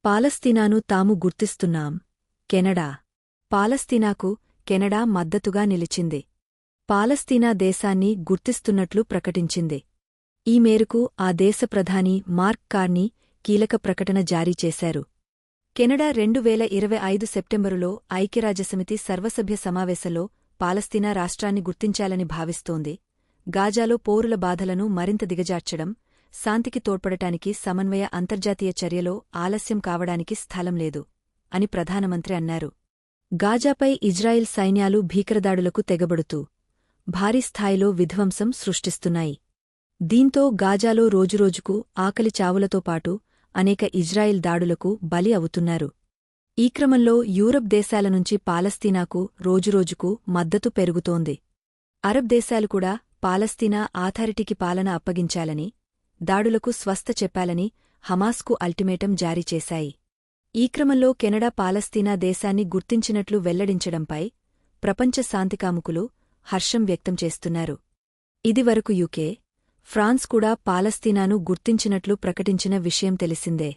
పాలస్తీనాను తాము గుర్తిస్తున్నాం. Canada. పాలస్తీనాకు Canada మద్దతుగా నిలిచింది. పాలస్తీనా దేశాన్ని గుర్తిస్తున్నట్లు ప్రకటించింది. ఈ మేరకు ఆ దేశ ప్రధాని మార్క్ కార్నీ కీలక ప్రకటన జారీ చేశారు. కెనడా 2025 సెప్టెంబరులో ఐక్యరాజ్యసమితి సర్వసభ్య సమావేశంలో పాలస్తీనా రాష్ట్రాన్ని గుర్తించాలని భావిస్తోంది. గాజాలో పౌరుల బాధలను మరింత దిగజార్చడం, శాంతికి తోడ్పడటానికి సమన్వయ అంతర్జాతీయ చర్యలో ఆలస్యం కావడానికి స్థలం లేదు అని ప్రధానమంత్రి అన్నారు. గాజాపై ఇజ్రాయిల్ సైన్యాలు భీకరదాడులకు తెగబడుతూ భారీ స్థాయిలో విధ్వంసం సృష్టిస్తున్నాయి. దీంతో గాజాలో రోజురోజుకు ఆకలి చావులతో పాటు అనేక ఇజ్రాయిల్ దాడులకు బలి అవుతున్నారు. ఈ క్రమంలో యూరప్ దేశాల నుంచి పాలస్తీనాకు రోజురోజుకు మద్దతు పెరుగుతోంది. అరబ్ దేశాలు కూడా పాలస్తీనా ఆథారిటీకి పాలన అప్పగించాలని, దాడులకు స్వస్థ చెప్పాలని హమాస్కు అల్టిమేటం జారీ చేశాయి. ఈ క్రమంలో కెనడా పాలస్తీనా దేశాన్ని గుర్తించినట్లు వెల్లడించడంపై ప్రపంచ శాంతికాముకులు హర్షం వ్యక్తం చేస్తున్నారు. ఇదివరకు యూకే, ఫ్రాన్స్ కూడా పాలస్తీనాను గుర్తించినట్లు ప్రకటించిన విషయం తెలిసిందే.